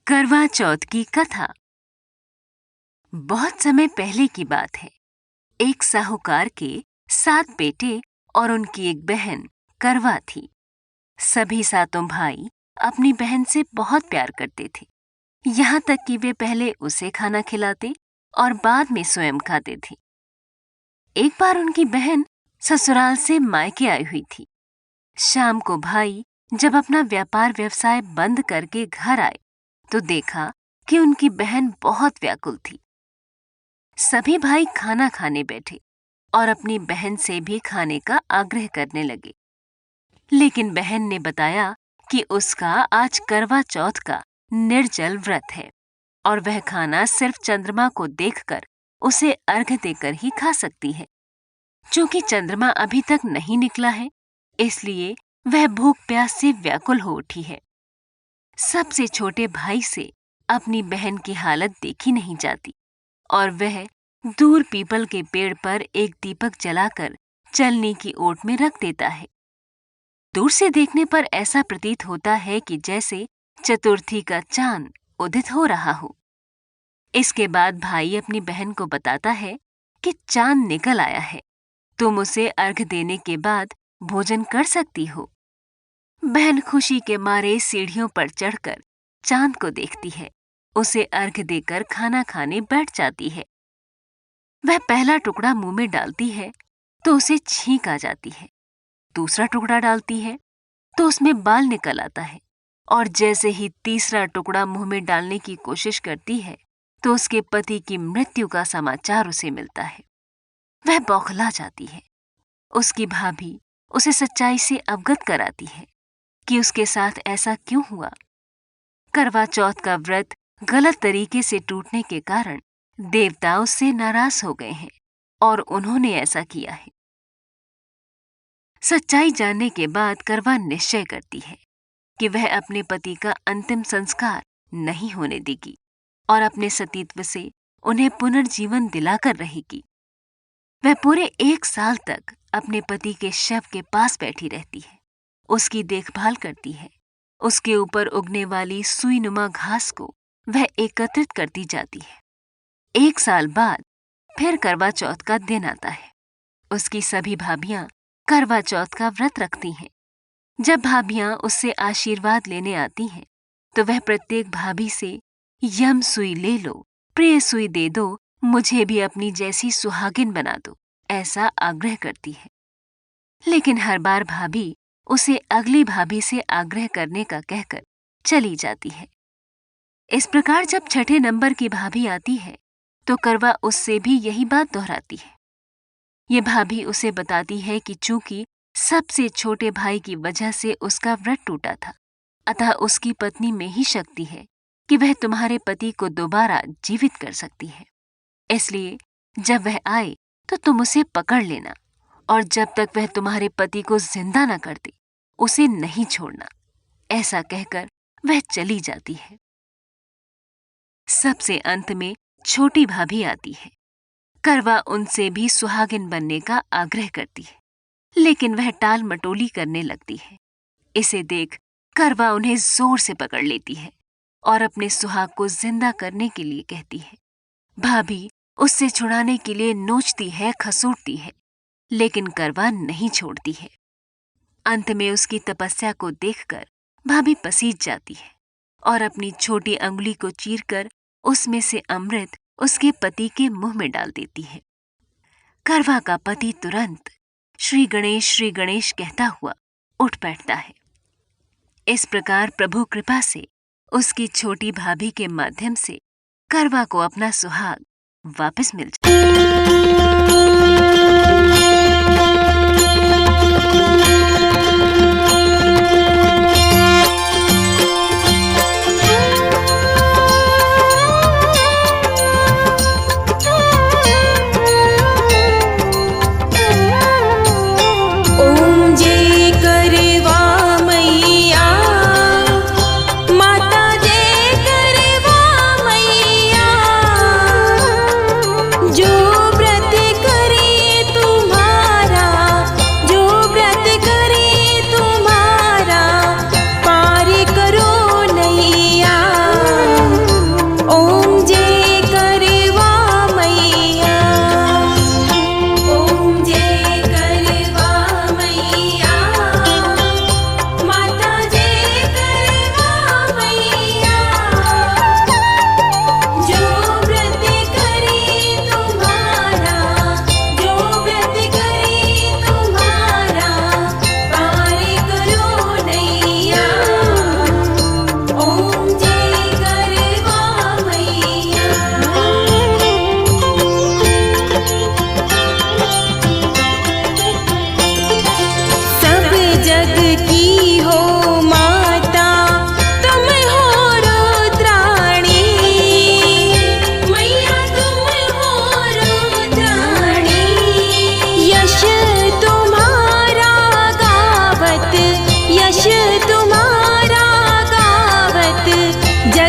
करवा चौथ की कथा। बहुत समय पहले की बात है। एक साहूकार के 7 बेटे और उनकी एक बहन करवा थी। सभी सातों भाई अपनी बहन से बहुत प्यार करते थे, यहाँ तक कि वे पहले उसे खाना खिलाते और बाद में स्वयं खाते थे। एक बार उनकी बहन ससुराल से मायके आई हुई थी। शाम को भाई जब अपना व्यापार व्यवसाय बंद करके घर आए तो देखा कि उनकी बहन बहुत व्याकुल थी। सभी भाई खाना खाने बैठे और अपनी बहन से भी खाने का आग्रह करने लगे, लेकिन बहन ने बताया कि उसका आज करवा चौथ का निर्जल व्रत है और वह खाना सिर्फ चंद्रमा को देखकर उसे अर्घ्य देकर ही खा सकती है। चूंकि चंद्रमा अभी तक नहीं निकला है, इसलिए वह भूख प्यास से व्याकुल हो उठी है। सबसे छोटे भाई से अपनी बहन की हालत देखी नहीं जाती और वह दूर पीपल के पेड़ पर एक दीपक जलाकर चलनी की ओट में रख देता है। दूर से देखने पर ऐसा प्रतीत होता है कि जैसे चतुर्थी का चांद उदित हो रहा हो। इसके बाद भाई अपनी बहन को बताता है कि चांद निकल आया है, तुम उसे अर्घ देने के बाद भोजन कर सकती हो। बहन खुशी के मारे सीढ़ियों पर चढ़कर चांद को देखती है, उसे अर्घ देकर खाना खाने बैठ जाती है। वह पहला टुकड़ा मुंह में डालती है तो उसे छींक आ जाती है। दूसरा टुकड़ा डालती है तो उसमें बाल निकल आता है और जैसे ही तीसरा टुकड़ा मुंह में डालने की कोशिश करती है तो उसके पति की मृत्यु का समाचार उसे मिलता है। वह बौखला जाती है। उसकी भाभी उसे सच्चाई से अवगत कराती है कि उसके साथ ऐसा क्यों हुआ। करवा चौथ का व्रत गलत तरीके से टूटने के कारण देवता उससे नाराज हो गए हैं और उन्होंने ऐसा किया है। सच्चाई जानने के बाद करवा निश्चय करती है कि वह अपने पति का अंतिम संस्कार नहीं होने देगी और अपने सतीत्व से उन्हें पुनर्जीवन दिलाकर रहेगी। वह पूरे 1 साल तक अपने पति के शव के पास बैठी रहती है, उसकी देखभाल करती है। उसके ऊपर उगने वाली सुईनुमा घास को वह एकत्रित करती जाती है। 1 साल बाद फिर करवा चौथ का दिन आता है। उसकी सभी भाभियां करवा चौथ का व्रत रखती हैं। जब भाभियां उससे आशीर्वाद लेने आती हैं तो वह प्रत्येक भाभी से यम सुई ले लो, प्रिय सुई दे दो, मुझे भी अपनी जैसी सुहागिन बना दो, ऐसा आग्रह करती है। लेकिन हर बार भाभी उसे अगली भाभी से आग्रह करने का कहकर चली जाती है। इस प्रकार जब छठे नंबर की भाभी आती है तो करवा उससे भी यही बात दोहराती है। ये भाभी उसे बताती है कि चूंकि सबसे छोटे भाई की वजह से उसका व्रत टूटा था, अतः उसकी पत्नी में ही शक्ति है कि वह तुम्हारे पति को दोबारा जीवित कर सकती है। इसलिए जब वह आए तो तुम उसे पकड़ लेना और जब तक वह तुम्हारे पति को जिंदा न कर दे उसे नहीं छोड़ना। ऐसा कहकर वह चली जाती है। सबसे अंत में छोटी भाभी आती है। करवा उनसे भी सुहागिन बनने का आग्रह करती है, लेकिन वह टाल मटोली करने लगती है। इसे देख करवा उन्हें जोर से पकड़ लेती है और अपने सुहाग को जिंदा करने के लिए कहती है। भाभी उससे छुड़ाने के लिए नोचती है, खसूटती है, लेकिन करवा नहीं छोड़ती है। अंत में उसकी तपस्या को देखकर भाभी पसीज जाती है और अपनी छोटी अंगुली को चीरकर उसमें से अमृत उसके पति के मुंह में डाल देती है। करवा का पति तुरंत श्री गणेश कहता हुआ उठ बैठता है। इस प्रकार प्रभु कृपा से उसकी छोटी भाभी के माध्यम से करवा को अपना सुहाग वापस मिल जाता। जो व्रत करे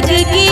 जग की